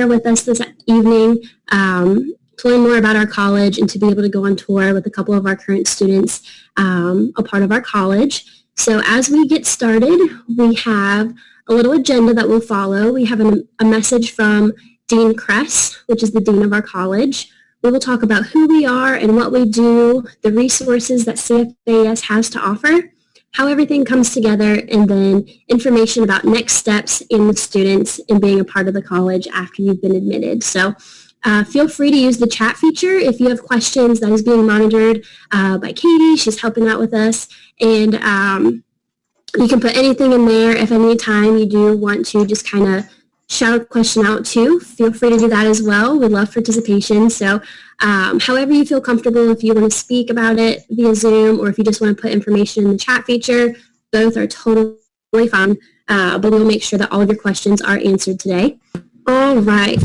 here with us this evening to learn more about our college and to be able to go on tour with a couple of our current students, a part of our college. So as we get started, we have a little agenda that we'll follow. We have a message from Dean Kress, which is the dean of our college. We will talk about who we are and what we do, the resources that CFAS has to offer, how everything comes together, and then information about next steps in the students and being a part of the college after you've been admitted. So feel free to use the chat feature if you have questions. That is being monitored by Katie. She's helping out with us. And you can put anything in there. If any time you do want to just kind of shout a question out too, feel free to do that as well. We love participation. So however you feel comfortable, if you want to speak about it via Zoom or if you just want to put information in the chat feature, both are totally fine. But we'll make sure that all of your questions are answered today. All right.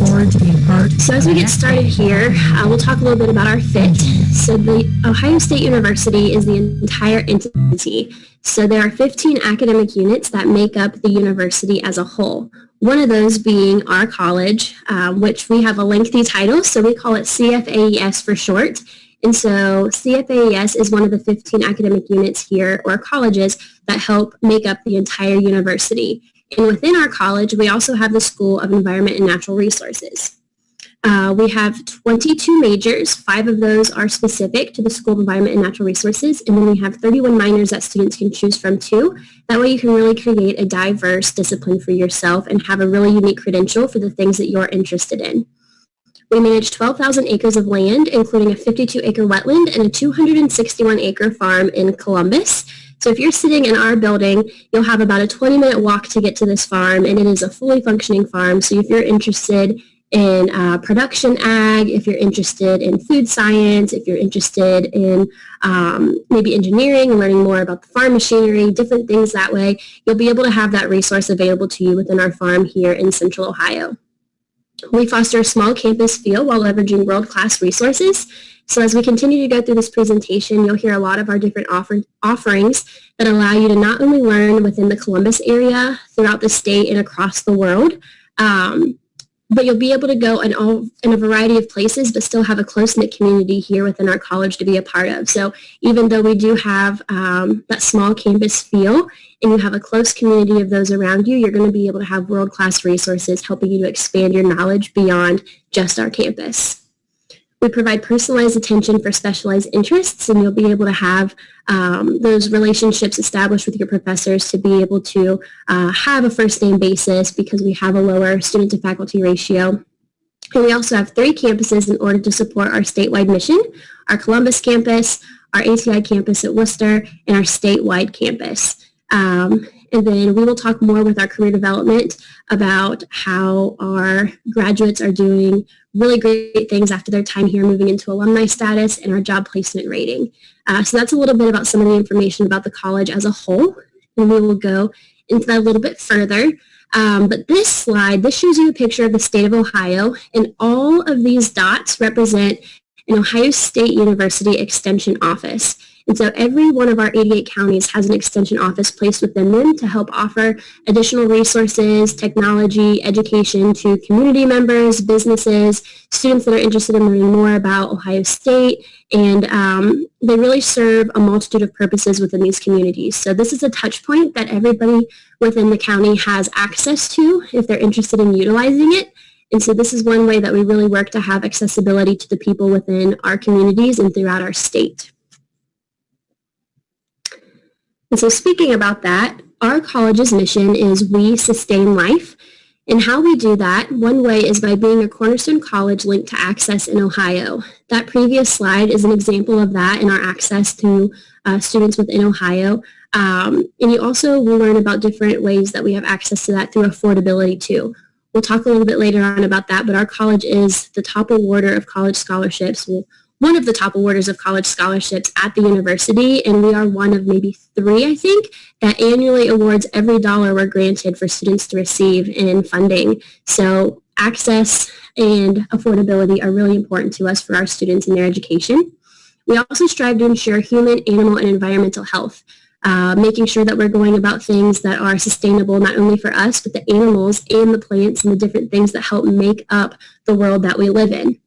So as we get started here, we'll talk a little bit about our fit. So the Ohio State University is the entire entity. So there are 15 academic units that make up the university as a whole. One of those being our college, which we have a lengthy title, so we call it CFAES for short. And so CFAES is one of the 15 academic units here, or colleges, that help make up the entire university. And within our college, we also have the School of Environment and Natural Resources. We have 22 majors. 5 of those are specific to the School of Environment and Natural Resources, and then we have 31 minors that students can choose from too. That way you can really create a diverse discipline for yourself and have a really unique credential for the things that you're interested in. We manage 12,000 acres of land, including a 52-acre wetland and a 261-acre farm in Columbus. So if you're sitting in our building, you'll have about a 20-minute walk to get to this farm, and it is a fully functioning farm. So if you're interested in production ag, if you're interested in food science, if you're interested in maybe engineering and learning more about the farm machinery, different things that way, you'll be able to have that resource available to you within our farm here in Central Ohio. We foster a small campus feel while leveraging world-class resources. So as we continue to go through this presentation, you'll hear a lot of our different offerings that allow you to not only learn within the Columbus area, throughout the state, and across the world, but you'll be able to go in a variety of places, but still have a close-knit community here within our college to be a part of. So even though we do have that small campus feel, and you have a close community of those around you, you're going to be able to have world-class resources helping you to expand your knowledge beyond just our campus. We provide personalized attention for specialized interests, and you'll be able to have those relationships established with your professors to be able to have a first-name basis because we have a lower student-to-faculty ratio. And we also have 3 campuses in order to support our statewide mission: our Columbus campus, our ATI campus at Worcester, and our statewide campus. And then we will talk more with our career development about how our graduates are doing really great things after their time here, moving into alumni status and our job placement rating. So that's a little bit about some of the information about the college as a whole, and we will go into that a little bit further. But this slide, this shows you a picture of the state of Ohio, and all of these dots represent an Ohio State University Extension office. And so every one of our 88 counties has an extension office placed within them to help offer additional resources, technology, education to community members, businesses, students that are interested in learning more about Ohio State, and they really serve a multitude of purposes within these communities. So this is a touch point that everybody within the county has access to if they're interested in utilizing it. And so this is one way that we really work to have accessibility to the people within our communities and throughout our state. And so speaking about that, our college's mission is we sustain life. And how we do that, one way is by being a cornerstone college linked to access in Ohio. That previous slide is an example of that in our access to students within Ohio. And you also will learn about different ways that we have access to that through affordability too. We'll talk a little bit later on about that, but our college is the top awarder of college scholarships. One of the top awarders of college scholarships at the university, and we are one of maybe 3, I think, that annually awards every dollar we're granted for students to receive in funding. So access and affordability are really important to us for our students and their education. We also strive to ensure human, animal, and environmental health. making sure that we're going about things that are sustainable not only for us, but the animals and the plants and the different things that help make up the world that we live in.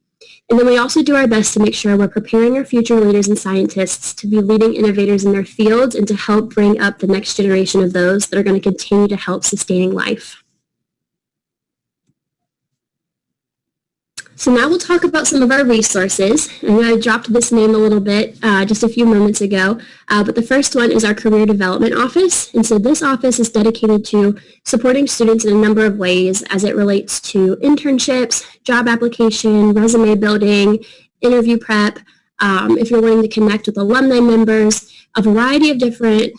And then we also do our best to make sure we're preparing our future leaders and scientists to be leading innovators in their fields and to help bring up the next generation of those that are going to continue to help sustaining life. So now we'll talk about some of our resources. I know I dropped this name a little bit just a few moments ago, but the first one is our Career Development Office. And so this office is dedicated to supporting students in a number of ways as it relates to internships, job application, resume building, interview prep, if you're wanting to connect with alumni members, a variety of different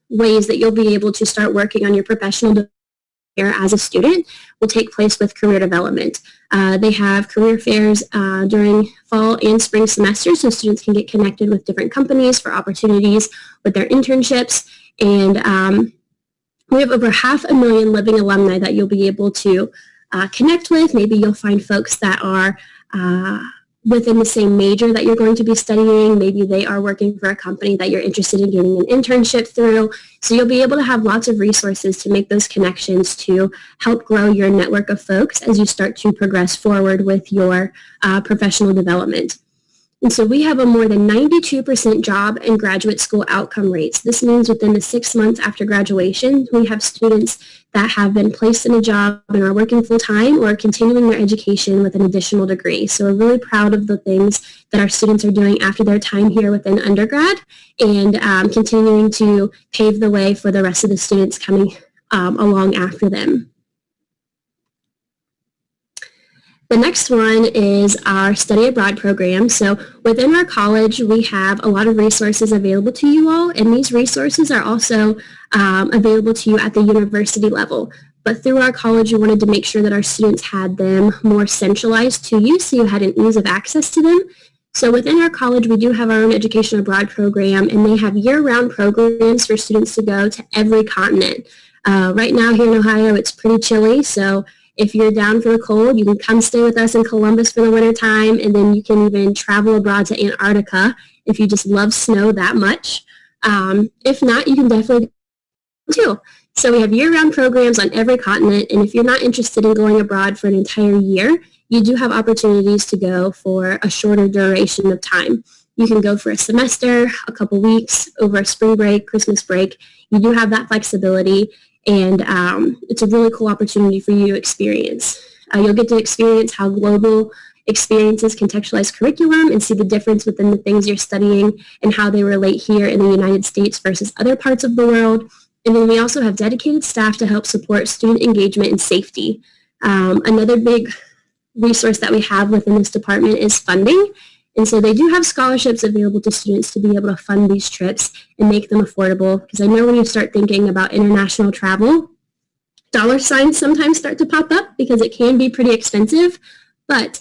ways that you'll be able to start working on your professional development as a student will take place with career development. They have career fairs during fall and spring semesters so students can get connected with different companies for opportunities with their internships. And we have over 500,000 living alumni that you'll be able to connect with. Maybe you'll find folks that are within the same major that you're going to be studying. Maybe they are working for a company that you're interested in getting an internship through. So you'll be able to have lots of resources to make those connections to help grow your network of folks as you start to progress forward with your professional development. And so we have a more than 92% job and graduate school outcome rates. This means within the 6 months after graduation, we have students that have been placed in a job and are working full-time or continuing their education with an additional degree. So we're really proud of the things that our students are doing after their time here within undergrad and continuing to pave the way for the rest of the students coming along after them. The next one is our study abroad program. So within our college, we have a lot of resources available to you all, and these resources are also available to you at the university level. But through our college, we wanted to make sure that our students had them more centralized to you, so you had an ease of access to them. So within our college, we do have our own education abroad program, and they have year-round programs for students to go to every continent. Right now here in Ohio, it's pretty chilly, so if you're down for the cold, you can come stay with us in Columbus for the winter time, and then you can even travel abroad to Antarctica if you just love snow that much. If not, you can definitely too. So we have year-round programs on every continent, and if you're not interested in going abroad for an entire year, you do have opportunities to go for a shorter duration of time. You can go for a semester, a couple weeks, over a spring break, Christmas break. You do have that flexibility. And it's a really cool opportunity for you to experience. You'll get to experience how global experiences contextualize curriculum and see the difference within the things you're studying and how they relate here in the United States versus other parts of the world. And then we also have dedicated staff to help support student engagement and safety. Another big resource that we have within this department is funding. And so they do have scholarships available to students to be able to fund these trips and make them affordable. Because I know when you start thinking about international travel, dollar signs sometimes start to pop up because it can be pretty expensive. But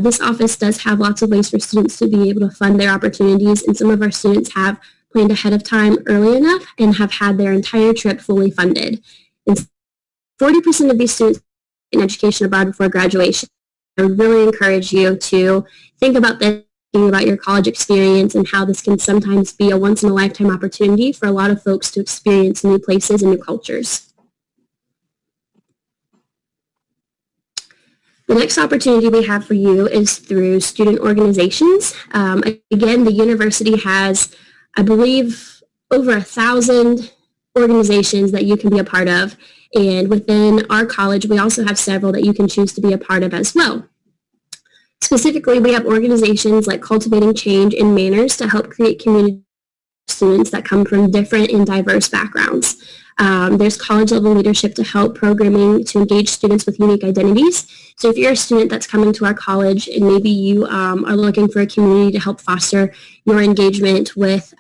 this office does have lots of ways for students to be able to fund their opportunities. And some of our students have planned ahead of time early enough and have had their entire trip fully funded. And 40% of these students in education abroad before graduation. I would really encourage you to think about this, thinking about your college experience and how this can sometimes be a once-in-a-lifetime opportunity for a lot of folks to experience new places and new cultures. The next opportunity we have for you is through student organizations. Again, the university has, I believe, over 1,000 organizations that you can be a part of. And within our college, we also have several that you can choose to be a part of as well. Specifically, we have organizations like Cultivating Change in Manners to help create community students that come from different and diverse backgrounds. There's college-level leadership to help programming to engage students with unique identities. So if you're a student that's coming to our college and maybe you are looking for a community to help foster your engagement with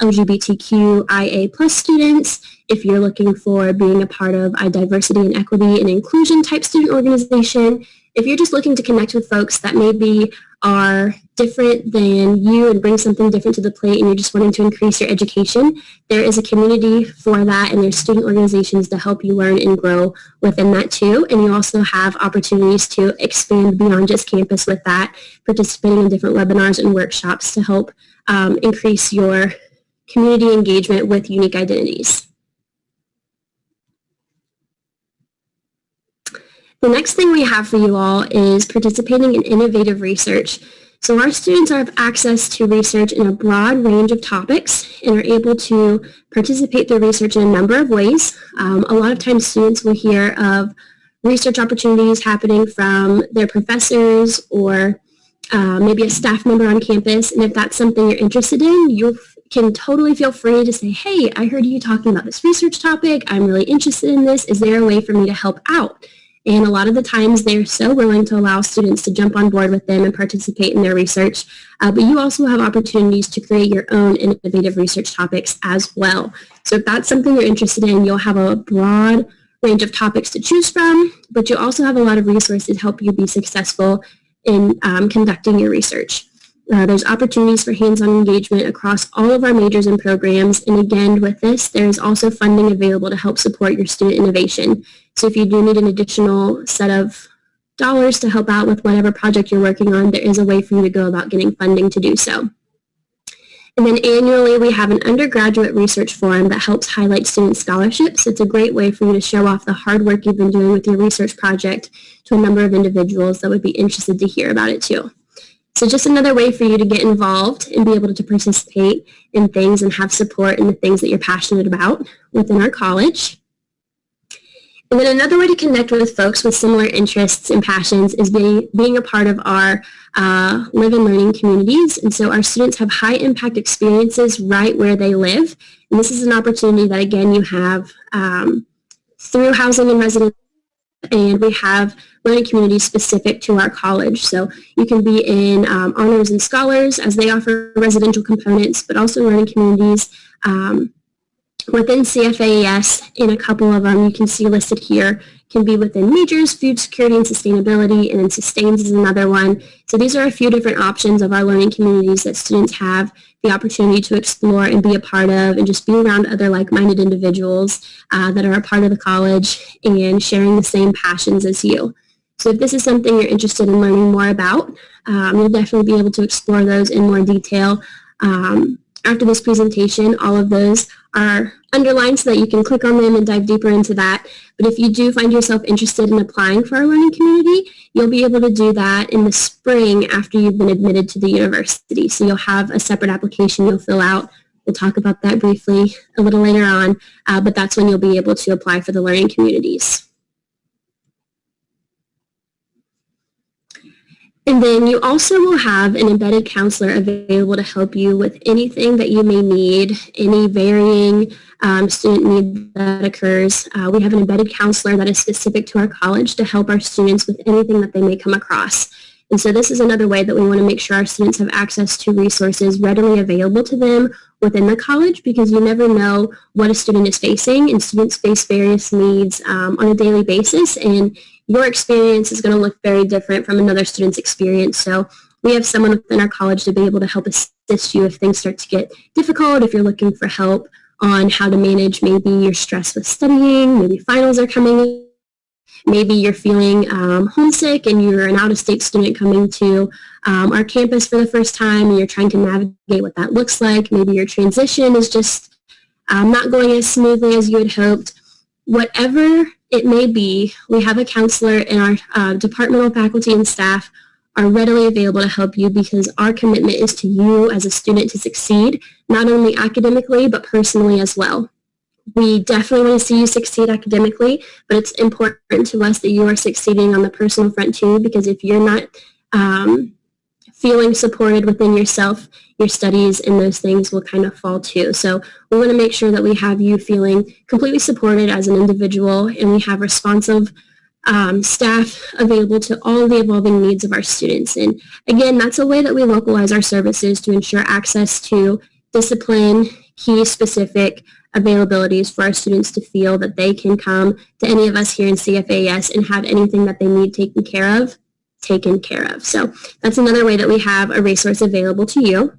LGBTQIA+ students, if you're looking for being a part of a diversity and equity and inclusion type student organization, if you're just looking to connect with folks that maybe are different than you and bring something different to the plate and you're just wanting to increase your education, there is a community for that, and there's student organizations to help you learn and grow within that too. And you also have opportunities to expand beyond just campus with that, participating in different webinars and workshops to help increase your community engagement with unique identities. The next thing we have for you all is participating in innovative research. So our students have access to research in a broad range of topics and are able to participate through research in a number of ways. A lot of times students will hear of research opportunities happening from their professors or maybe a staff member on campus. And if that's something you're interested in, you can totally feel free to say, hey, I heard you talking about this research topic. I'm really interested in this. Is there a way for me to help out? And a lot of the times they're so willing to allow students to jump on board with them and participate in their research. But you also have opportunities to create your own innovative research topics as well. So if that's something you're interested in, you'll have a broad range of topics to choose from, but you also have a lot of resources to help you be successful in conducting your research. There's opportunities for hands-on engagement across all of our majors and programs. And again, with this, there's also funding available to help support your student innovation. So if you do need an additional set of dollars to help out with whatever project you're working on, there is a way for you to go about getting funding to do so. And then annually, we have an undergraduate research forum that helps highlight student scholarships. It's a great way for you to show off the hard work you've been doing with your research project to a number of individuals that would be interested to hear about it too. So just another way for you to get involved and be able to participate in things and have support in the things that you're passionate about within our college. And then another way to connect with folks with similar interests and passions is being a part of our live and learning communities. And so our students have high impact experiences right where they live. And this is an opportunity that, again, you have through housing and residence. And we have learning communities specific to our college. So you can be in honors and scholars as they offer residential components, but also learning communities within CFAES. In a couple of them you can see listed here, can be within majors, food security and sustainability, and then sustains is another one. So these are a few different options of our learning communities that students have the opportunity to explore and be a part of and just be around other like-minded individuals that are a part of the college and sharing the same passions as you. So if this is something you're interested in learning more about, you'll definitely be able to explore those in more detail. After this presentation, all of those are underlined so that you can click on them and dive deeper into that. But if you do find yourself interested in applying for our learning community, you'll be able to do that in the spring after you've been admitted to the university. So you'll have a separate application you'll fill out. We'll talk about that briefly a little later on, but that's when you'll be able to apply for the learning communities. And then you also will have an embedded counselor available to help you with anything that you may need, any varying student need that occurs. We have an embedded counselor that is specific to our college to help our students with anything that they may come across. And so this is another way that we want to make sure our students have access to resources readily available to them within the college, because you never know what a student is facing, and students face various needs on a daily basis, and your experience is going to look very different from another student's experience. So we have someone within our college to be able to help assist you if things start to get difficult, if you're looking for help on how to manage maybe your stress with studying, maybe finals are coming in, maybe you're feeling homesick and you're an out-of-state student coming to our campus for the first time and you're trying to navigate what that looks like. Maybe your transition is just not going as smoothly as you had hoped. Whatever it may be, we have a counselor, and our departmental faculty and staff are readily available to help you, because our commitment is to you as a student to succeed, not only academically, but personally as well. We definitely want to see you succeed academically, but it's important to us that you are succeeding on the personal front too, because if you're not feeling supported within yourself, your studies and those things will kind of fall too. So we want to make sure that we have you feeling completely supported as an individual, and we have responsive staff available to all of the evolving needs of our students. And again, that's a way that we localize our services to ensure access to discipline, key specific availabilities for our students to feel that they can come to any of us here in CFAS and have anything that they need taken care of. So that's another way that we have a resource available to you.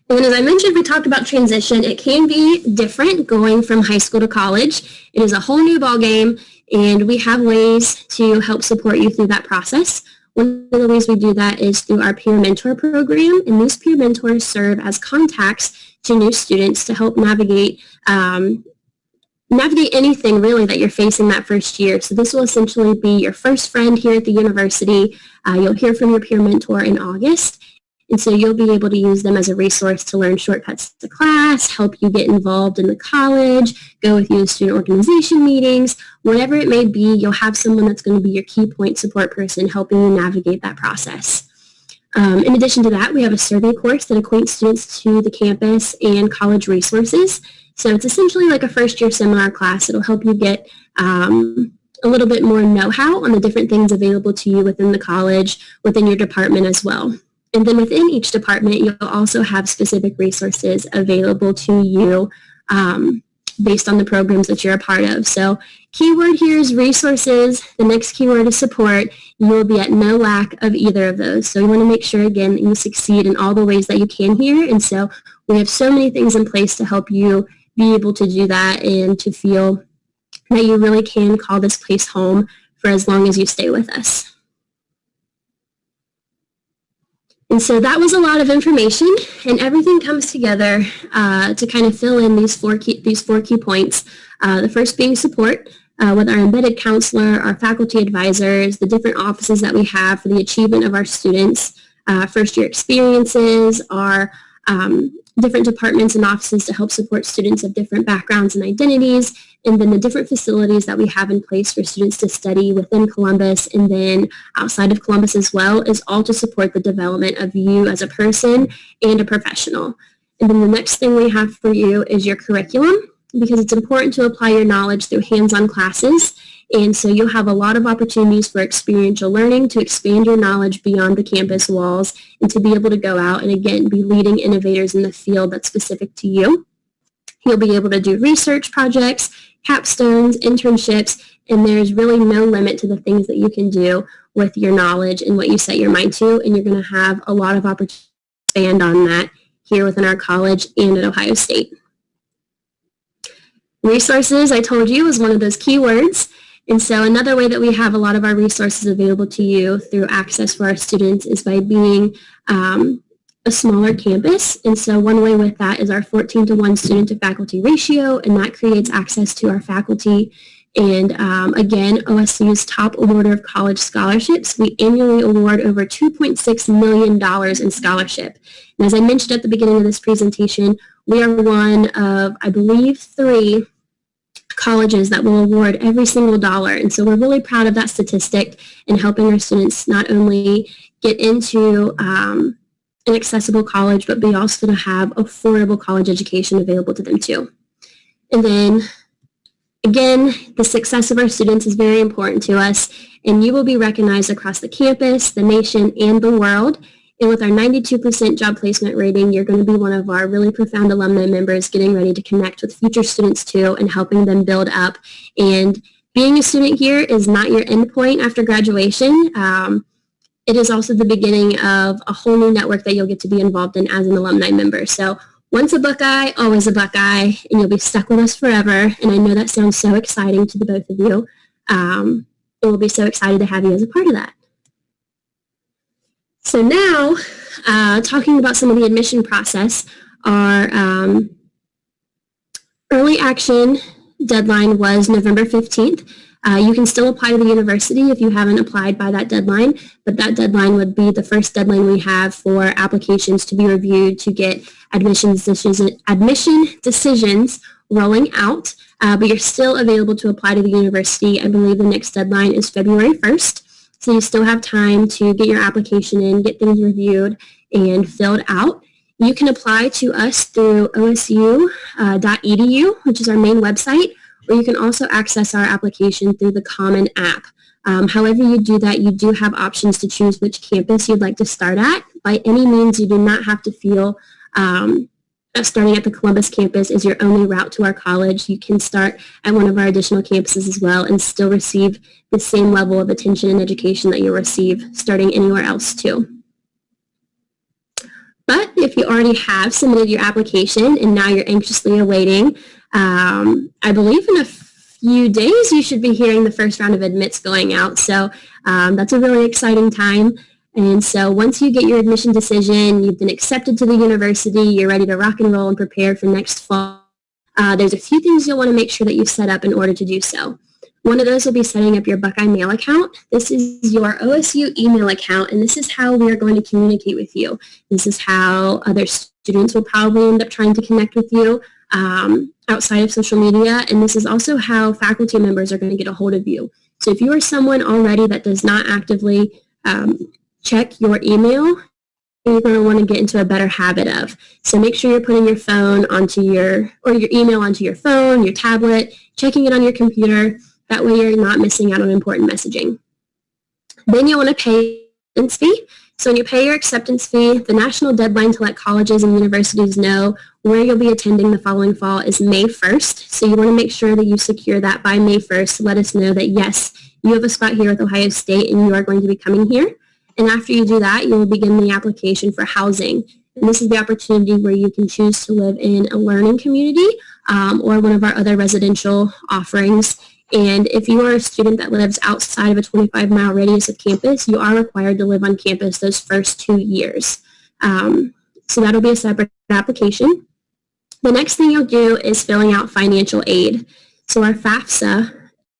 And then, as I mentioned, we talked about transition. It can be different going from high school to college. It is a whole new ballgame, and we have ways to help support you through that process. One of the ways we do that is through our peer mentor program, and these peer mentors serve as contacts to new students to help navigate anything really that you're facing that first year. So this will essentially be your first friend here at the university. You'll hear from your peer mentor in August. And so you'll be able to use them as a resource to learn shortcuts to class, help you get involved in the college, go with you to student organization meetings, whatever it may be, you'll have someone that's going to be your key point support person helping you navigate that process. In addition to that, we have a survey course that acquaints students to the campus and college resources. So it's essentially like a first-year seminar class. It'll help you get a little bit more know-how on the different things available to you within the college, within your department as well. And then within each department, you'll also have specific resources available to you based on the programs that you're a part of. So keyword here is resources. The next keyword is support. You will be at no lack of either of those. So you want to make sure, again, that you succeed in all the ways that you can here. And so we have so many things in place to help you be able to do that and to feel that you really can call this place home for as long as you stay with us. And so that was a lot of information, and everything comes together to kind of fill in these four key points. The first being support with our embedded counselor, our faculty advisors, the different offices that we have for the achievement of our students, first year experiences, our different departments and offices to help support students of different backgrounds and identities, and then the different facilities that we have in place for students to study within Columbus and then outside of Columbus as well, is all to support the development of you as a person and a professional. And then the next thing we have for you is your curriculum, because it's important to apply your knowledge through hands-on classes. And so you'll have a lot of opportunities for experiential learning to expand your knowledge beyond the campus walls and to be able to go out and, again, be leading innovators in the field that's specific to you. You'll be able to do research projects, capstones, internships, and there's really no limit to the things that you can do with your knowledge and what you set your mind to, and you're going to have a lot of opportunity to expand on that here within our college and at Ohio State. Resources, I told you, is one of those keywords. And so another way that we have a lot of our resources available to you through access for our students is by being a smaller campus. And so one way with that is our 14-to-1 student to faculty ratio, and that creates access to our faculty. And again, OSU's top awarder of college scholarships. We annually award over $2.6 million in scholarship. And as I mentioned at the beginning of this presentation, we are one of, I believe, 3 colleges that will award every single dollar. And so we're really proud of that statistic and helping our students not only get into an accessible college, but be also to have affordable college education available to them too. And then again, the success of our students is very important to us, and you will be recognized across the campus, the nation, and the world. And with our 92% job placement rating, you're going to be one of our really profound alumni members getting ready to connect with future students too and helping them build up. And being a student here is not your end point after graduation. It is also the beginning of a whole new network that you'll get to be involved in as an alumni member. So once a Buckeye, always a Buckeye, and you'll be stuck with us forever. And I know that sounds so exciting to the both of you. And we'll be so excited to have you as a part of that. So now, talking about some of the admission process, our early action deadline was November 15th. You can still apply to the university if you haven't applied by that deadline, but that deadline would be the first deadline we have for applications to be reviewed to get admission decisions rolling out, but you're still available to apply to the university. I believe the next deadline is February 1st, so you still have time to get your application in, get things reviewed and filled out. You can apply to us through osu.edu, which is our main website, or you can also access our application through the Common app. However you do that, you do have options to choose which campus you'd like to start at. By any means, you do not have to feel that starting at the Columbus campus is your only route to our college. You can start at one of our additional campuses as well and still receive the same level of attention and education that you'll receive starting anywhere else too. But if you already have submitted your application and now you're anxiously awaiting, I believe in a few days, you should be hearing the first round of admits going out. So that's a really exciting time. And so once you get your admission decision, you've been accepted to the university, you're ready to rock and roll and prepare for next fall. There's a few things you'll want to make sure that you've set up in order to do so. One of those will be setting up your Buckeye Mail account. This is your OSU email account, and this is how we are going to communicate with you. This is how other students will probably end up trying to connect with you outside of social media, and this is also how faculty members are going to get a hold of you. So if you are someone already that does not actively check your email, you're going to want to get into a better habit of. So make sure you're putting your phone onto your email onto your phone, your tablet, checking it on your computer. That way you're not missing out on important messaging. Then you'll want to pay acceptance fee. So when you pay your acceptance fee, the national deadline to let colleges and universities know where you'll be attending the following fall is May 1st. So you want to make sure that you secure that by May 1st to let us know that, yes, you have a spot here with Ohio State and you are going to be coming here. And after you do that, you will begin the application for housing. And this is the opportunity where you can choose to live in a learning community or one of our other residential offerings. And if you are a student that lives outside of a 25-mile radius of campus, you are required to live on campus those first 2 years. So that'll be a separate application. The next thing you'll do is filling out financial aid. So our FAFSA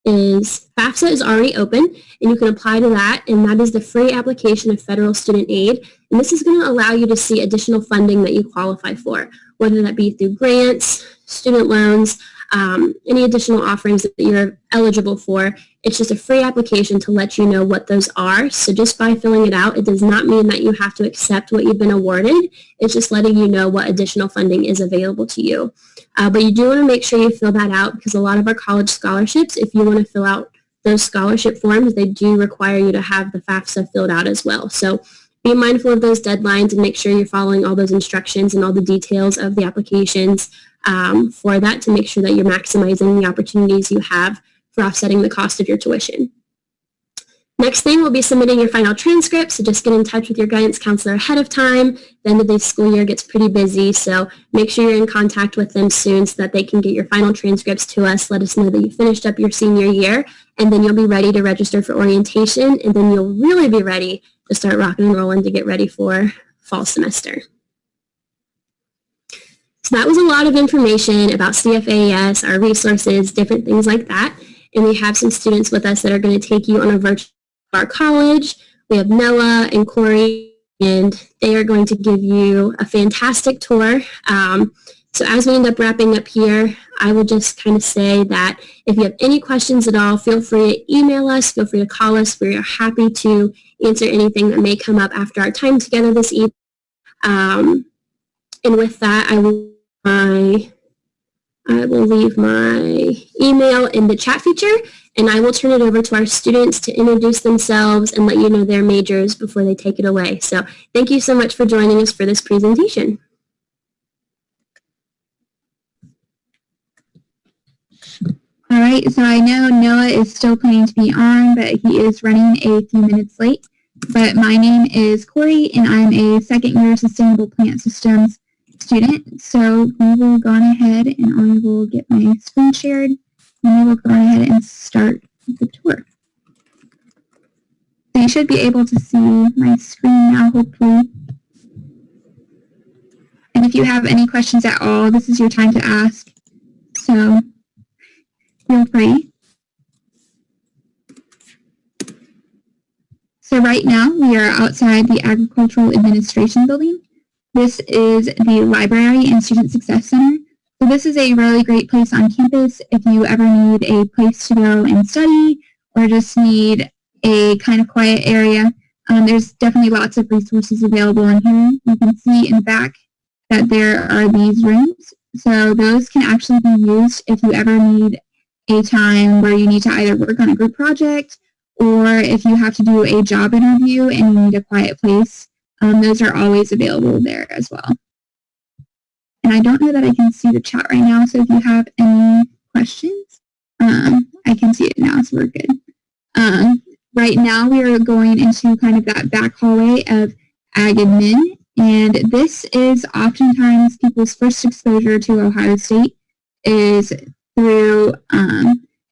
is already open, and you can apply to that, and that is the free application of federal student aid. And this is going to allow you to see additional funding that you qualify for, whether that be through grants, student loans, any additional offerings that you're eligible for. It's just a free application to let you know what those are. So just by filling it out, it does not mean that you have to accept what you've been awarded. It's just letting you know what additional funding is available to you. But you do want to make sure you fill that out, because a lot of our college scholarships, if you want to fill out those scholarship forms, they do require you to have the FAFSA filled out as well. So be mindful of those deadlines and make sure you're following all those instructions and all the details of the applications for that, to make sure that you're maximizing the opportunities you have for offsetting the cost of your tuition. Next thing will be submitting your final transcript, so just get in touch with your guidance counselor ahead of time. The end of the school year gets pretty busy, so make sure you're in contact with them soon so that they can get your final transcripts to us, let us know that you finished up your senior year, and then you'll be ready to register for orientation, and then you'll really be ready to start rocking and rolling to get ready for fall semester. So that was a lot of information about CFAS, our resources, different things like that. And we have some students with us that are going to take you on a virtual tour of our college. We have Noah and Corey, and they are going to give you a fantastic tour. So as we end up wrapping up here, I will just kind of say that if you have any questions at all, feel free to email us, feel free to call us. We are happy to answer anything that may come up after our time together this evening. And with that, I will leave my email in the chat feature, and I will turn it over to our students to introduce themselves and let you know their majors before they take it away. So thank you so much for joining us for this presentation. All right, so I know Noah is still planning to be on, but he is running a few minutes late. But my name is Corey, and I'm a second-year Sustainable Plant Systems student. So we will go on ahead, and I will get my screen shared, and we will go on ahead and start the tour. So you should be able to see my screen now, hopefully. And if you have any questions at all, this is your time to ask. So feel free. So right now we are outside the Agricultural Administration Building. This is the Library and Student Success Center. So this is a really great place on campus if you ever need a place to go and study or just need a kind of quiet area. There's definitely lots of resources available in here. You can see in the back that there are these rooms. So those can actually be used if you ever need a time where you need to either work on a group project or if you have to do a job interview and you need a quiet place. Those are always available there as well. And I don't know that I can see the chat right now, so if you have any questions, I can see it now, so we're good. Right now we are going into kind of that back hallway of Ag Admin, and this is oftentimes people's first exposure to Ohio State is through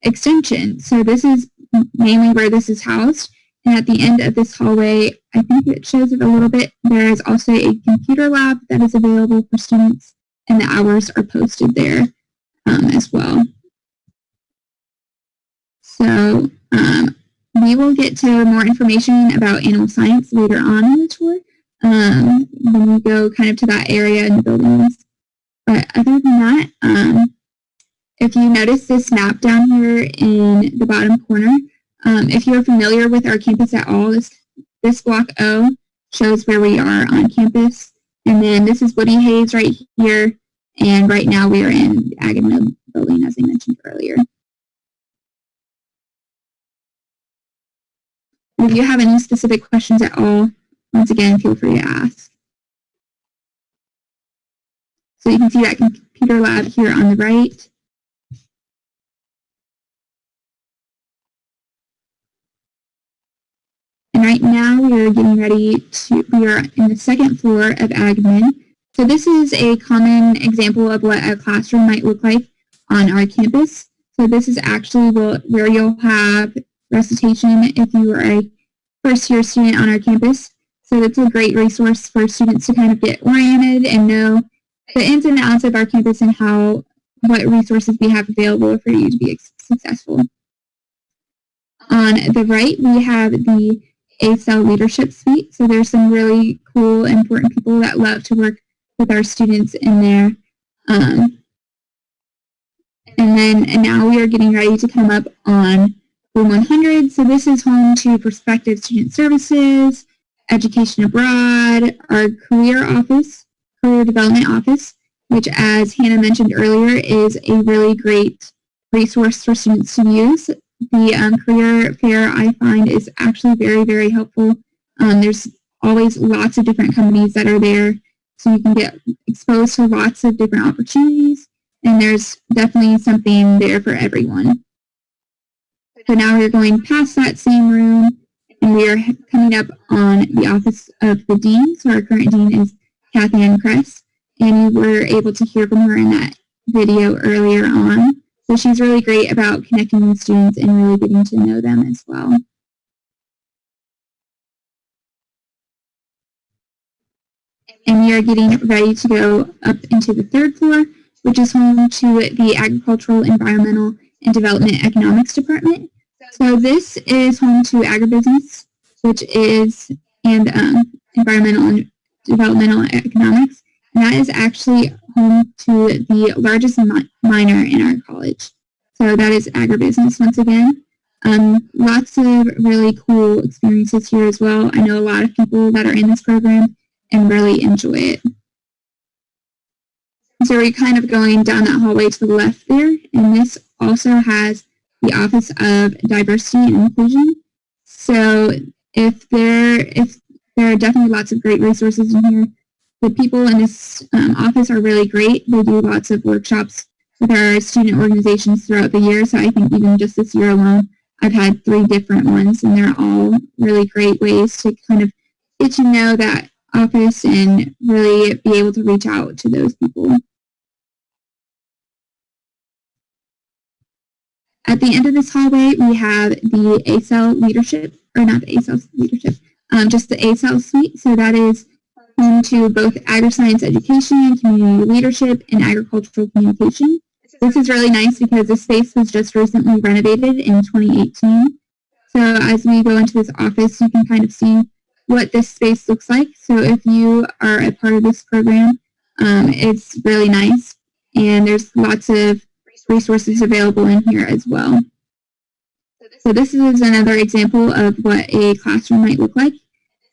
extension. So this is mainly where this is housed. And at the end of this hallway, I think it shows it a little bit, there is also a computer lab that is available for students, and the hours are posted there as well. So we will get to more information about animal science later on in the tour when we go kind of to that area in the buildings. But other than that, if you notice this map down here in the bottom corner, if you're familiar with our campus at all, this block O shows where we are on campus. And then this is Woody Hayes right here. And right now we are in the Ag and Med building, as I mentioned earlier. If you have any specific questions at all, once again, feel free to ask. So you can see that computer lab here on the right. And right now we are getting ready we are in the second floor of AgMed. So this is a common example of what a classroom might look like on our campus. So this is actually where you'll have recitation if you are a first-year student on our campus. So it's a great resource for students to kind of get oriented and know the ins and outs of our campus and what resources we have available for you to be successful. On the right, we have the ACEL Leadership Suite. So there's some really cool, important people that love to work with our students in there. And now we are getting ready to come up on room 100. So this is home to prospective student services, education abroad, our career development office, which, as Hannah mentioned earlier, is a really great resource for students to use. The career fair, I find, is actually very, very helpful. There's always lots of different companies that are there, so you can get exposed to lots of different opportunities, and there's definitely something there for everyone. So now we're going past that same room, and we are coming up on the office of the dean. So our current dean is Kathy Ann Kress, and you were able to hear from her in that video earlier on. So she's really great about connecting with students and really getting to know them as well. And we are getting ready to go up into the third floor, which is home to the Agricultural, Environmental, and Development Economics Department. So this is home to agribusiness, and environmental and developmental economics. And that is actually home to the largest minor in our college. So that is agribusiness once again. Lots of really cool experiences here as well. I know a lot of people that are in this program and really enjoy it. So we're kind of going down that hallway to the left there, and this also has the Office of Diversity and Inclusion. So if there are definitely lots of great resources in here. The people in this office are really great. They do lots of workshops with our student organizations throughout the year. So I think even just this year alone, I've had 3 different ones, and they're all really great ways to kind of get to know that office and really be able to reach out to those people. At the end of this hallway, we have the ACEL leadership, or not the ACEL leadership, just the ACEL suite. So that is home to both agri-science education, community leadership, and agricultural communication. This is really nice because this space was just recently renovated in 2018. So as we go into this office, you can kind of see what this space looks like. So if you are a part of this program, it's really nice. And there's lots of resources available in here as well. So this is another example of what a classroom might look like.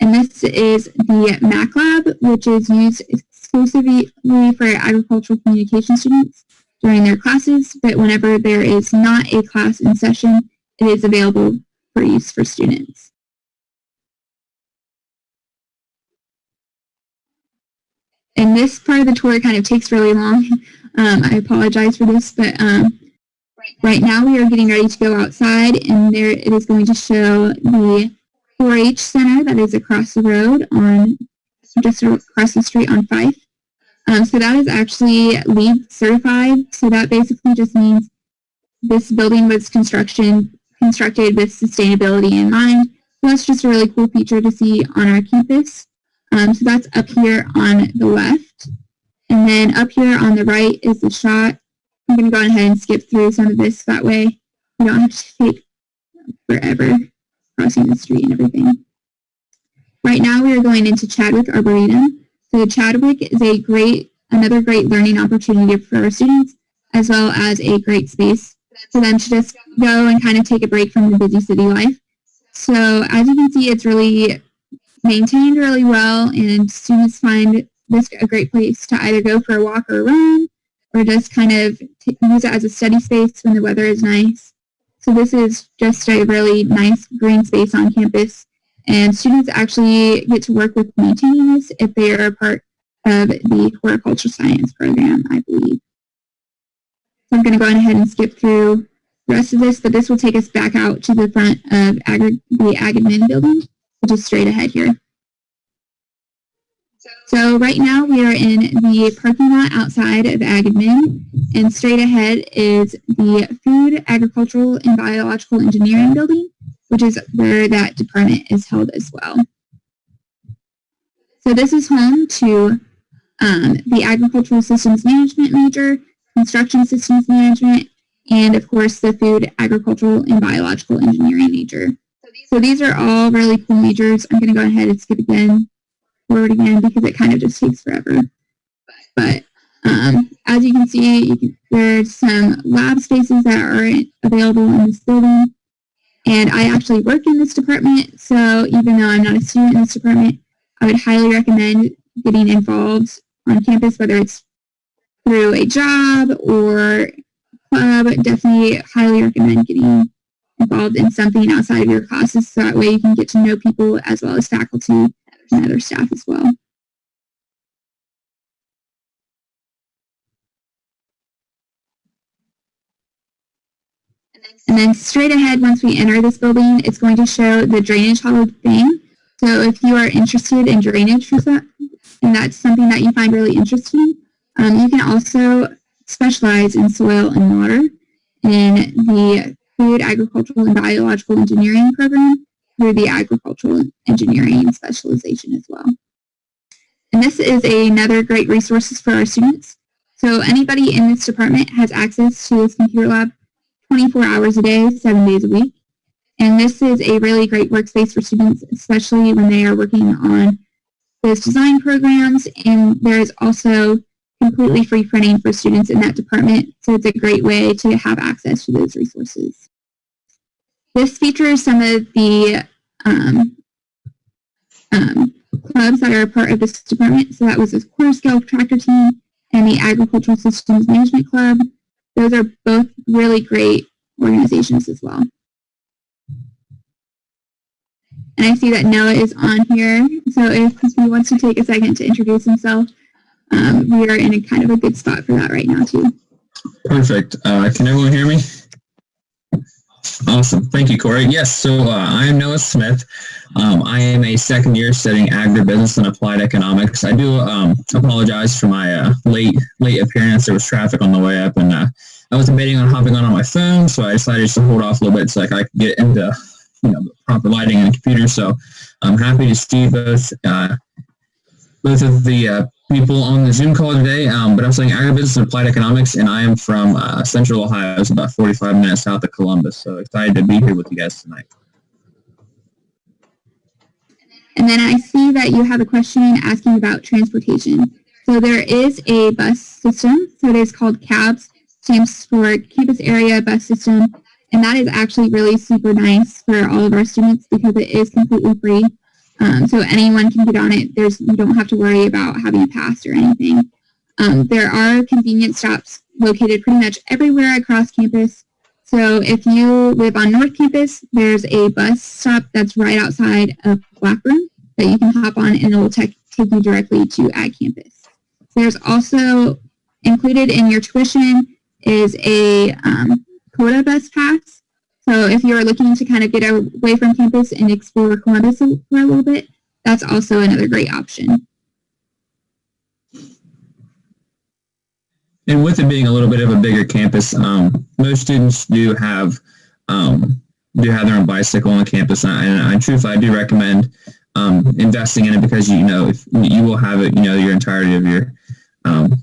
And this is the Mac Lab, which is used exclusively for agricultural communication students during their classes, but whenever there is not a class in session, it is available for use for students. And this part of the tour kind of takes really long. I apologize for this, but right now we are getting ready to go outside, and there it is going to show the 4-H center that is across the road just across the street on Fife. So that is actually LEED certified. So that basically just means this building was constructed with sustainability in mind. So that's just a really cool feature to see on our campus. So that's up here on the left. And then up here on the right is the shot. I'm going to go ahead and skip through some of this. That way you don't have to take forever crossing the street and everything. Right now we are going into Chadwick Arboretum. So Chadwick is another great learning opportunity for our students, as well as a great space for them to just go and kind of take a break from the busy city life. So as you can see, it's really maintained really well, and students find this a great place to either go for a walk or a run, or just kind of use it as a study space when the weather is nice. So this is just a really nice green space on campus, and students actually get to work with maintaining this if they are a part of the horticulture science program, I believe. So I'm going to go ahead and skip through the rest of this, but this will take us back out to the front of the Ag Admin building, which is straight ahead here. So right now we are in the parking lot outside of Ag Admin, and straight ahead is the Food, Agricultural, and Biological Engineering building, which is where that department is held as well. So this is home to the Agricultural Systems Management major, Construction Systems Management, and of course the Food, Agricultural, and Biological Engineering major. So these are all really cool majors. I'm going to go ahead and skip forward again, because it kind of just takes forever. But as you can see, there's some lab spaces that are available in this building. And I actually work in this department, so even though I'm not a student in this department, I would highly recommend getting involved on campus, whether it's through a job or club. Definitely highly recommend getting involved in something outside of your classes, so that way you can get to know people as well as faculty and other staff as well. And then straight ahead, once we enter this building, it's going to show the Drainage Hall of Fame. So if you are interested in drainage and that's something that you find really interesting, you can also specialize in soil and water in the Food, Agricultural, and Biological Engineering program through the Agricultural Engineering specialization as well. And this is another great resource for our students. So anybody in this department has access to this computer lab 24 hours a day, 7 days a week. And this is a really great workspace for students, especially when they are working on those design programs. And there is also completely free printing for students in that department. So it's a great way to have access to those resources. This features some of the clubs that are a part of this department. So that was the quarter scale tractor team and the Agricultural Systems Management Club. Those are both really great organizations as well. And I see that Noah is on here. So if he wants to take a second to introduce himself, we are in a kind of a good spot for that right now too. Perfect. Can everyone hear me? Awesome. Thank you, Corey. Yes, so I am Noah Smith. I am a second year studying agribusiness and applied economics. I do apologize for my late appearance. There was traffic on the way up, and I was debating on hopping on my phone, so I decided just to hold off a little bit so I could get into the proper lighting on the computer. So I'm happy to see both of the people on the Zoom call today, but I'm studying agribusiness and applied economics, and I am from Central Ohio. It's about 45 minutes south of Columbus, so excited to be here with you guys tonight. And then I see that you have a question asking about transportation. So there is a bus system, so it is called CABS, stands for Campus Area Bus System, and that is actually really super nice for all of our students because it is completely free. So anyone can get on it. You don't have to worry about having a pass or anything. There are convenience stops located pretty much everywhere across campus. So if you live on North Campus, there's a bus stop that's right outside of Blackburn that you can hop on, and it will take you directly to Ag Campus. There's also included in your tuition is a Coda bus pass. So if you're looking to kind of get away from campus and explore Columbus for a little bit, that's also another great option. And with it being a little bit of a bigger campus, most students do have their own bicycle on campus, and truthfully, I do recommend investing in it because if you will have it, your entirety of your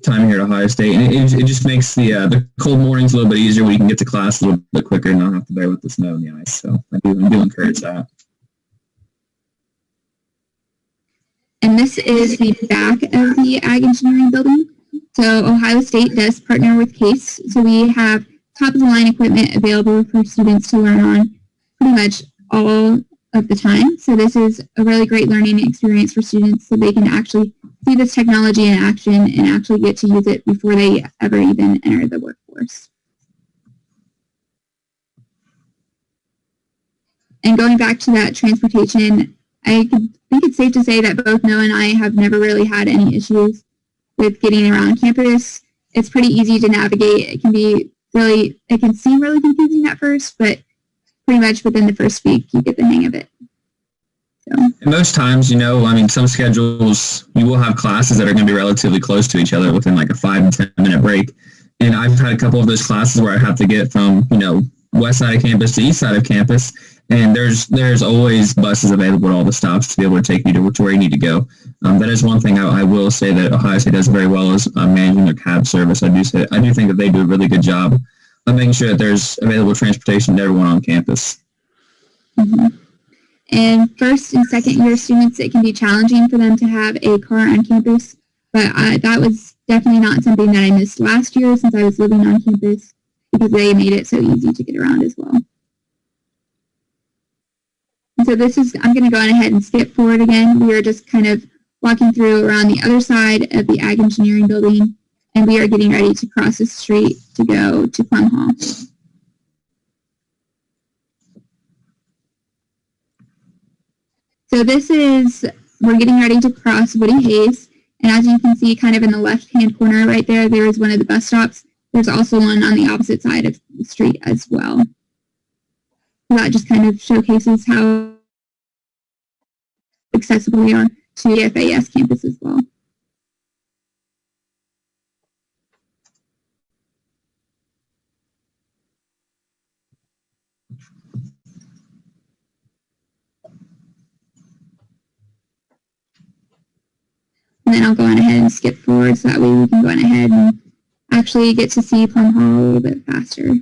time here at Ohio State, and it just makes the cold mornings a little bit easier when you can get to class a little bit quicker and not have to bear with the snow and the ice. So I do encourage that. And this is the back of the Ag Engineering building. So Ohio State does partner with CASE. So we have top-of-the-line equipment available for students to learn on pretty much all of the time. So this is a really great learning experience for students so they can actually see this technology in action and actually get to use it before they ever even enter the workforce. And going back to that transportation, I think it's safe to say that both Noah and I have never really had any issues with getting around campus. It's pretty easy to navigate. It can seem really confusing at first, but pretty much within the first week, you get the hang of it. So. And most times, some schedules, you will have classes that are going to be relatively close to each other within like a 5 and 10 minute break. And I've had a couple of those classes where I have to get from, west side of campus to east side of campus. And there's always buses available at all the stops to be able to take you to where you need to go. That is one thing I will say that Ohio State does very well is managing their cab service. I do think that they do a really good job of making sure that there's available transportation to everyone on campus. Mm-hmm. And first and second year students, it can be challenging for them to have a car on campus, but that was definitely not something that I missed last year since I was living on campus because they made it so easy to get around as well. And so I'm going to go on ahead and skip forward again. We are just kind of walking through around the other side of the Ag Engineering building, and we are getting ready to cross the street to go to Plumb Hall. So we're getting ready to cross Woody Hayes, and as you can see kind of in the left-hand corner right there, there is one of the bus stops. There's also one on the opposite side of the street as well. So that just kind of showcases how accessible we are to the FAS campus as well. And then I'll go on ahead and skip forward so that way we can go on ahead and actually get to see Plumb Hall a little bit faster.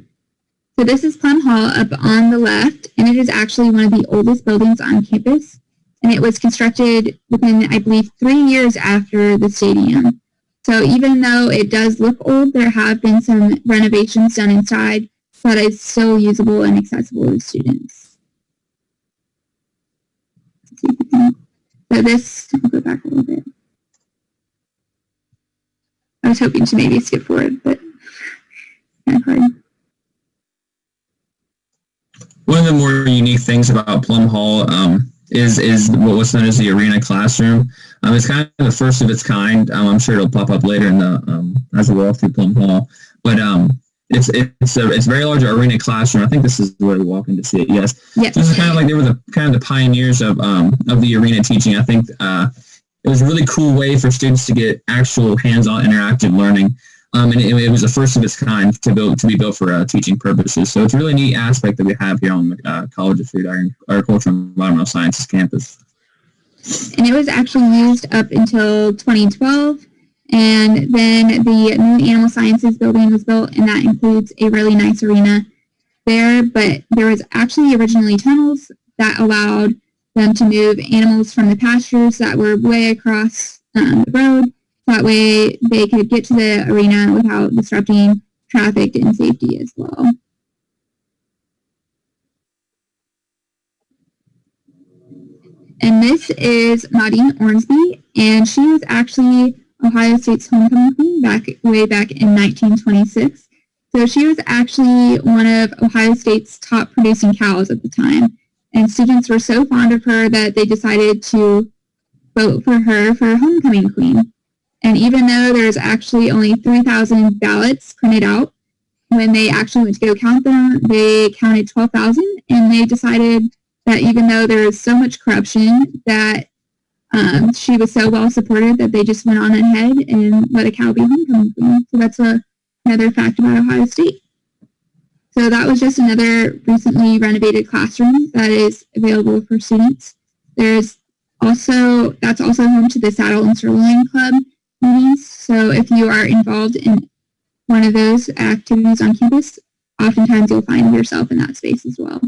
So this is Plumb Hall up on the left, and it is actually one of the oldest buildings on campus. And it was constructed within, I believe, 3 years after the stadium. So even though it does look old, there have been some renovations done inside so that it's still usable and accessible to students. So this, I'll go back a little bit. I was hoping to maybe skip forward, but kind of hard. One of the more unique things about Plumb Hall is what's known as the arena classroom. It's kind of the first of its kind. I'm sure it'll pop up later in the as we walk through Plumb Hall. But it's a very large arena classroom. I think this is where we walk in to see it. Yes. Yep. So this is kind of like they were the pioneers of the arena teaching. I think it was a really cool way for students to get actual hands-on interactive learning. And it was the first of its kind to be built for teaching purposes. So it's a really neat aspect that we have here on the College of Food, Agriculture, and Environmental Sciences campus. And it was actually used up until 2012. And then the new Animal Sciences building was built, and that includes a really nice arena there. But there was actually originally tunnels that allowed them to move animals from the pastures that were way across the road. That way they could get to the arena without disrupting traffic and safety as well. And this is Maudine Ormsby, and she was actually Ohio State's homecoming queen way back in 1926. So she was actually one of Ohio State's top producing cows at the time. And students were so fond of her that they decided to vote for her for homecoming queen. And even though there's actually only 3,000 ballots printed out, when they actually went to go count them, they counted 12,000, and they decided that even though there was so much corruption, that she was so well supported that they just went on ahead and let a cow be homecoming queen. So that's a another fact about Ohio State. So that was just another recently renovated classroom that is available for students. That's also home to the Saddle and Sirloin Club meetings. So if you are involved in one of those activities on campus, oftentimes you'll find yourself in that space as well.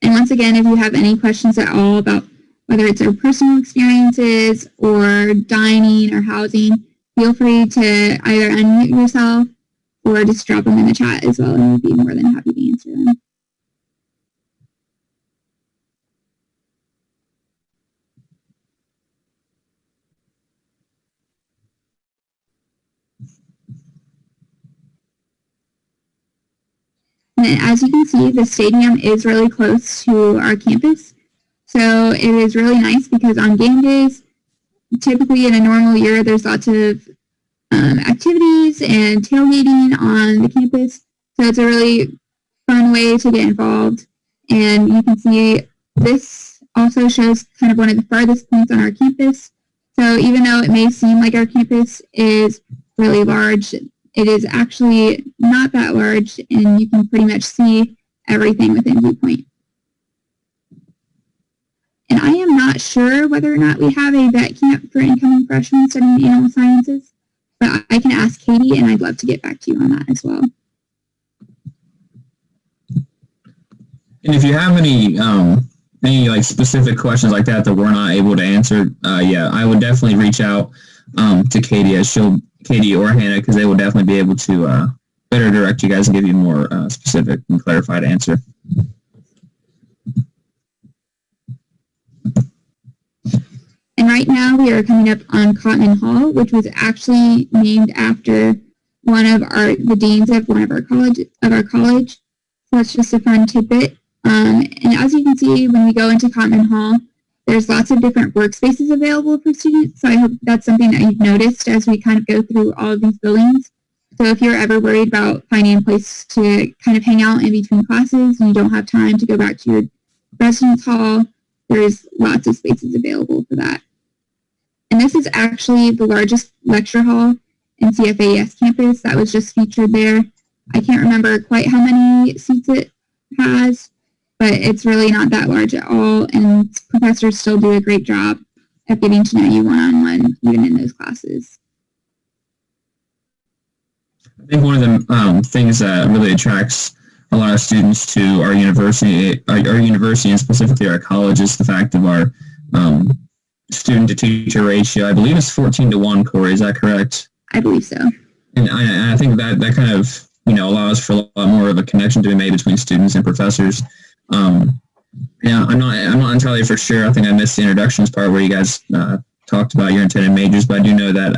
And once again, if you have any questions at all about whether it's your personal experiences or dining or housing, feel free to either unmute yourself or just drop them in the chat as well, and we'd be more than happy to answer them. And as you can see, the stadium is really close to our campus. So it is really nice because on game days, typically in a normal year, there's lots of activities and tailgating on the campus. So it's a really fun way to get involved. And you can see this also shows kind of one of the farthest points on our campus. So even though it may seem like our campus is really large, it is actually not that large, and you can pretty much see everything within viewpoint. And I am not sure whether or not we have a vet camp for incoming freshmen studying animal sciences, but I can ask Katie, and I'd love to get back to you on that as well. And if you have any like specific questions like that we're not able to answer, yeah, I would definitely reach out to Katie, Katie or Hannah, because they will definitely be able to better direct you guys and give you more specific and clarified answer. And right now we are coming up on Kottman Hall, which was actually named after one of the deans of one of our college. So that's just a fun tidbit. And as you can see, when we go into Kottman Hall, there's lots of different workspaces available for students. So I hope that's something that you've noticed as we kind of go through all of these buildings. So if you're ever worried about finding a place to kind of hang out in between classes and you don't have time to go back to your residence hall, there's lots of spaces available for that. And this is actually the largest lecture hall in CFAES campus that was just featured there. I can't remember quite how many seats it has, but it's really not that large at all, and professors still do a great job of getting to know you one-on-one, even in those classes. I think one of the things that really attracts a lot of students to our university and specifically our college is the fact of our student-to-teacher ratio. I believe it's 14-1, Corey. Is that correct? I believe so. And I think that kind of allows for a lot more of a connection to be made between students and professors. Yeah, I'm not entirely for sure. I think I missed the introductions part where you guys talked about your intended majors, but I do know that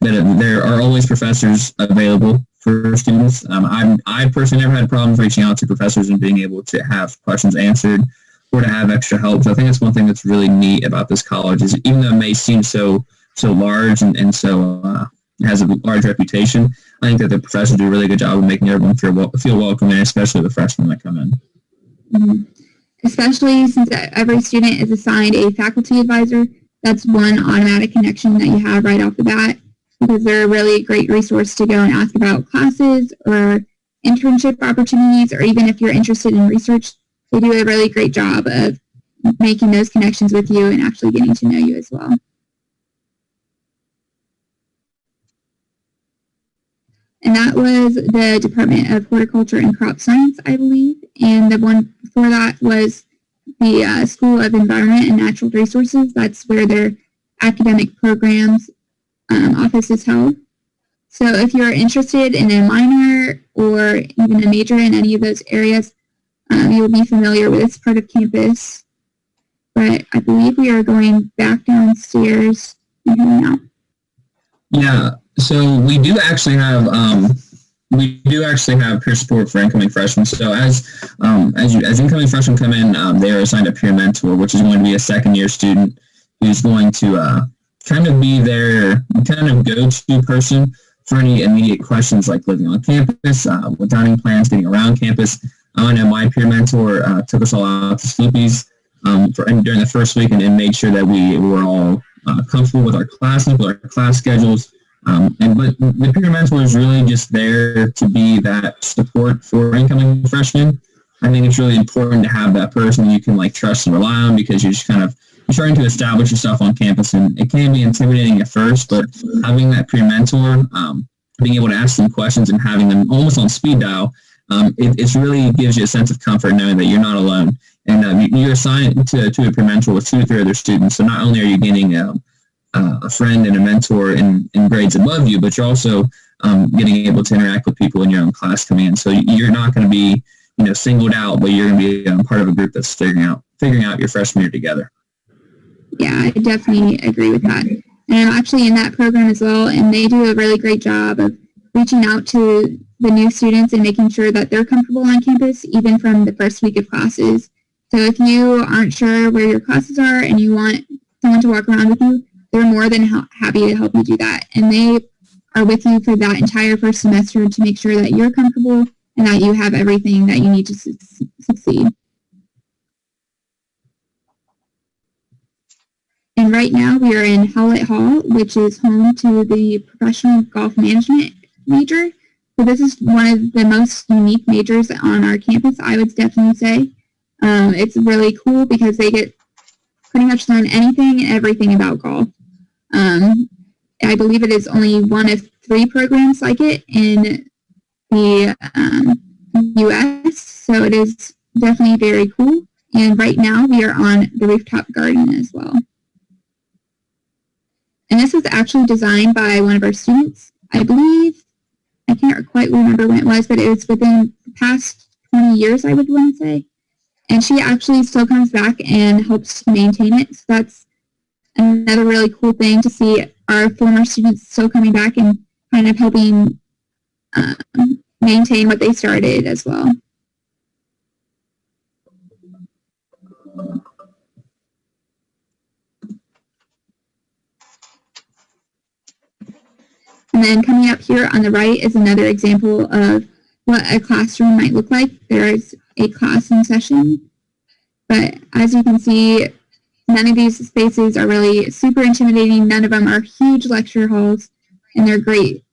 that there are always professors available for students. I personally never had problems reaching out to professors and being able to have questions answered or to have extra help. So I think that's one thing that's really neat about this college is even though it may seem so large and so has a large reputation, I think that the professors do a really good job of making everyone feel welcome, and especially the freshmen that come in. Mm-hmm. Especially since every student is assigned a faculty advisor. That's one automatic connection that you have right off the bat, because they're a really great resource to go and ask about classes or internship opportunities, or even if you're interested in research, they do a really great job of making those connections with you and actually getting to know you as well. And that was the Department of Horticulture and Crop Science, I believe. And the one before that was the School of Environment and Natural Resources. That's where their academic programs office is held. So if you're interested in a minor or even a major in any of those areas, you'll be familiar with this part of campus. But I believe we are going back downstairs and heading out. Yeah. So we do actually have peer support for incoming freshmen. So as incoming freshmen come in, they are assigned a peer mentor, which is going to be a second-year student who's going to kind of be their kind of go-to person for any immediate questions like living on campus, with dining plans, getting around campus. I know my peer mentor took us all out to Sloopy's during the first week and made sure that we were all comfortable with our classes, with our class schedules. But the peer mentor is really just there to be that support for incoming freshmen. I think it's really important to have that person you can like trust and rely on, because you're just kind of starting to establish yourself on campus, and it can be intimidating at first, but having that peer mentor, being able to ask them questions and having them almost on speed dial, it really gives you a sense of comfort knowing that you're not alone. And you're assigned to a peer mentor with 2 or 3 other students, so not only are you gaining a friend and a mentor in grades above you, but you're also getting able to interact with people in your own class coming in. So you're not going to be singled out, but you're going to be part of a group that's figuring out your freshman year together. Yeah, I definitely agree with that. And I'm actually in that program as well, and they do a really great job of reaching out to the new students and making sure that they're comfortable on campus, even from the first week of classes. So if you aren't sure where your classes are and you want someone to walk around with you, they're more than happy to help you do that. And they are with you for that entire first semester to make sure that you're comfortable and that you have everything that you need to succeed. And right now we are in Howlett Hall, which is home to the professional golf management major. So this is one of the most unique majors on our campus, I would definitely say. It's really cool because they get pretty much learn anything and everything about golf. I believe it is only one of 3 programs like it in the U.S., so it is definitely very cool. And right now we are on the rooftop garden as well. And this was actually designed by one of our students. I believe, I can't quite remember when it was, but it was within the past 20 years, I would want to say. And she actually still comes back and helps to maintain it. So that's another really cool thing to see our former students still coming back and kind of helping maintain what they started as well. And then coming up here on the right is another example of what a classroom might look like. There is a class in session, but as you can see, none of these spaces are really super intimidating. None of them are huge lecture halls, and they're great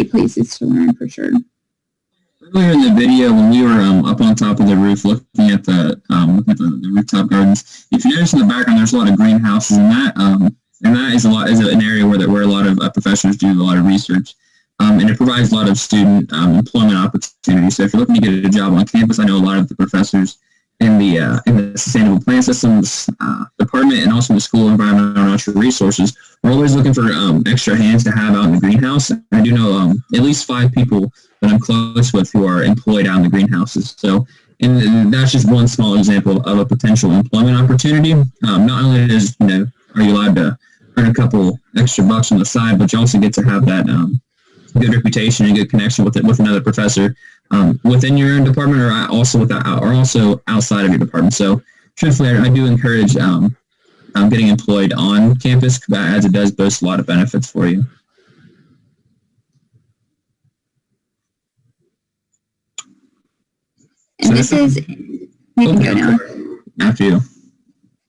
places to learn for sure. Earlier in the video, when we were up on top of the roof looking at the rooftop gardens, if you notice in the background, there's a lot of greenhouses, and that is an area where a lot of professors do a lot of research, and it provides a lot of student employment opportunities. So if you're looking to get a job on campus, I know a lot of the professors in the Sustainable Plant Systems department and also the School of Environmental and Natural Resources are always looking for extra hands to have out in the greenhouse. I do know at least 5 people that I'm close with who are employed out in the greenhouses. So, and that's just one small example of a potential employment opportunity. Not only are you allowed to earn a couple extra bucks on the side, but you also get to have that good reputation and good connection with another professor within your own department, or also outside of your department. So, truthfully, I do encourage getting employed on campus, as it does boast a lot of benefits for you. And this is, you can go now. After you.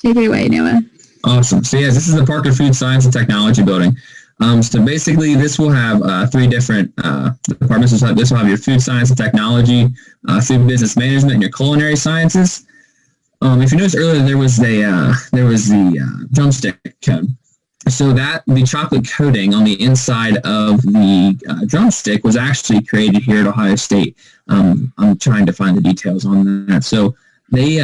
Take it away, Noah. Awesome. So yes, this is the Parker Food Science and Technology Building. So basically, this will have 3 different departments. This will have your food science and technology, food business management, and your culinary sciences. If you noticed earlier, there was the drumstick cone. So the chocolate coating on the inside of the drumstick was actually created here at Ohio State. I'm trying to find the details on that. So they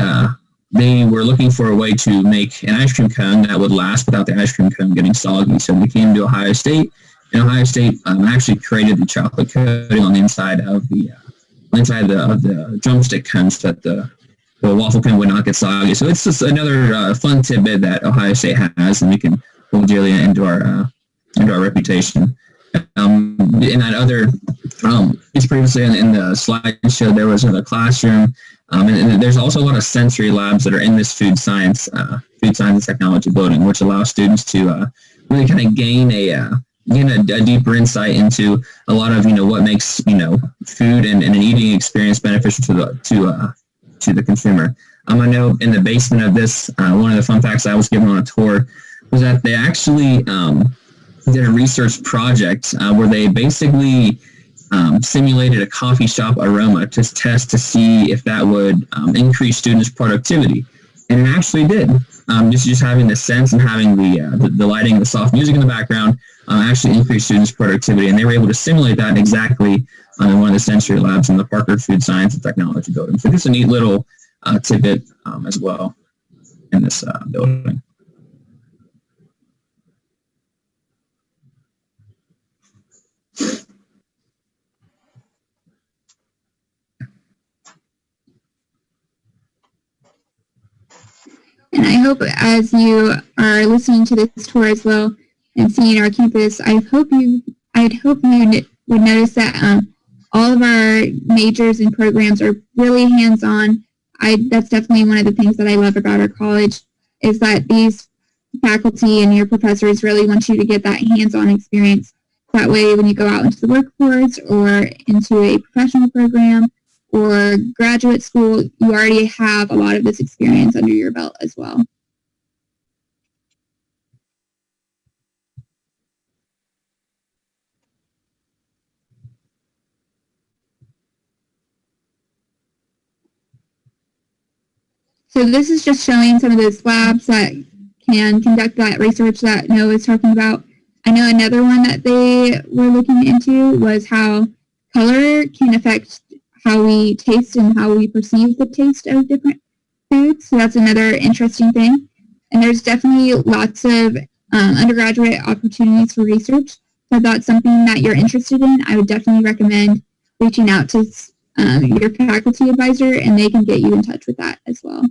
were looking for a way to make an ice cream cone that would last without the ice cream cone getting soggy. So they came to Ohio State, and Ohio State actually created the chocolate coating on the inside of the drumstick cone so that the waffle cone would not get soggy. So it's just another fun tidbit that Ohio State has, and we can hold dearly into our reputation. In that other, it's previously in the slideshow, there was a classroom, and there's also a lot of sensory labs that are in this food science and technology building, which allows students to really kind of gain a deeper insight into a lot of what makes food and an eating experience beneficial to the consumer. I know in the basement of this, one of the fun facts I was given on a tour was that they actually did a research project where they basically simulated a coffee shop aroma to test to see if that would increase students' productivity, and it actually did. Just having the sense and having the lighting, the soft music in the background actually increased students' productivity, and they were able to simulate that exactly in one of the sensory labs in the Parker Food Science and Technology building. So just a neat little tidbit as well in this building. And I hope as you are listening to this tour as well and seeing our campus, I'd hope you would notice that all of our majors and programs are really hands-on. That's definitely one of the things that I love about our college is that these faculty and your professors really want you to get that hands-on experience. That way, when you go out into the workforce or into a professional program or graduate school, you already have a lot of this experience under your belt as well. So this is just showing some of those labs that can conduct that research that Noah was talking about. I know another one that they were looking into was how color can affect how we taste and how we perceive the taste of different foods. So that's another interesting thing. And there's definitely lots of undergraduate opportunities for research. So if that's something that you're interested in, I would definitely recommend reaching out to your faculty advisor, and they can get you in touch with that as well.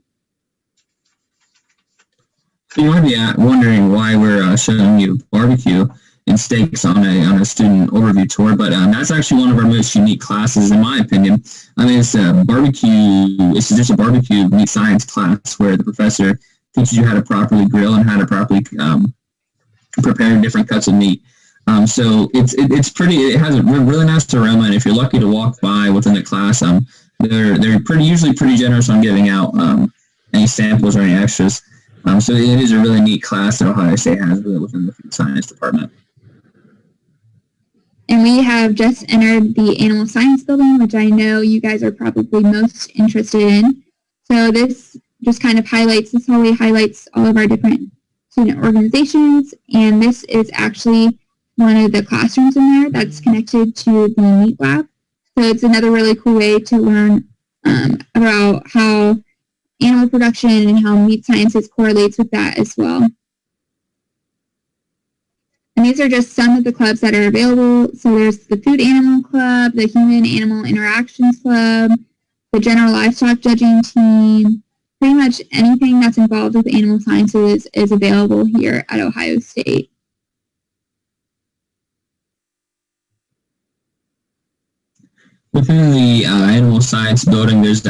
You might be wondering why we're showing you barbecue and steaks on a student overview tour, but that's actually one of our most unique classes, in my opinion. I mean, it's just a barbecue meat science class where the professor teaches you how to properly grill and how to properly prepare different cuts of meat. So it has a really nice aroma, and if you're lucky to walk by within the class, they're usually pretty generous on giving out any samples or any extras. So it is a really neat class that Ohio State has within the food science department. And we have just entered the animal science building, which I know you guys are probably most interested in. So this just kind of highlights all of our different student organizations. And this is actually one of the classrooms in there that's connected to the meat lab. So it's another really cool way to learn about how animal production and how meat sciences correlates with that as well. And these are just some of the clubs that are available. So there's the Food Animal Club, the Human Animal Interactions Club, the General Livestock Judging Team. Pretty much anything that's involved with animal sciences is available here at Ohio State. Within the animal science building, there's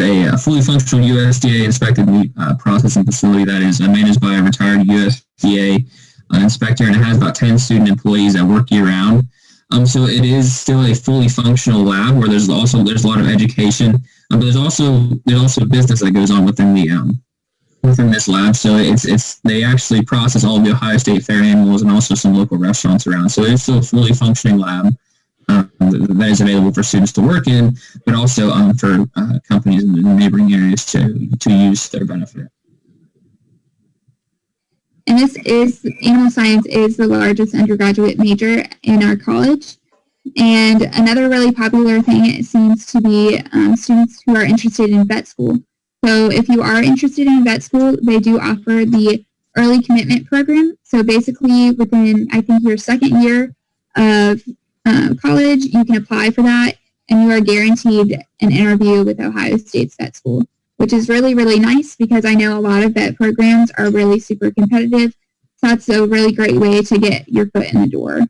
a fully functional USDA inspected meat processing facility that is managed by a retired USDA inspector, and it has about 10 student employees that work year round. So it is still a fully functional lab where there's a lot of education, but there's also business that goes on within this lab. So they actually process all of the Ohio State fair animals and also some local restaurants around. So it is still a fully functioning lab that is available for students to work in, but also for companies in the neighboring areas to use their benefit. And animal science is the largest undergraduate major in our college. And another really popular thing, it seems to be students who are interested in vet school. So if you are interested in vet school, they do offer the early commitment program. So basically within, I think, your second year of college, you can apply for that, and you are guaranteed an interview with Ohio State's vet school, which is really, really nice because I know a lot of vet programs are really super competitive. So that's a really great way to get your foot in the door.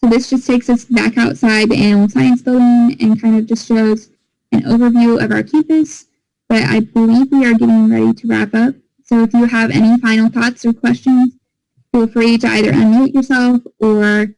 So this just takes us back outside the animal science building and kind of just shows an overview of our campus. but I believe we are getting ready to wrap up. So if you have any final thoughts or questions, feel free to either unmute yourself or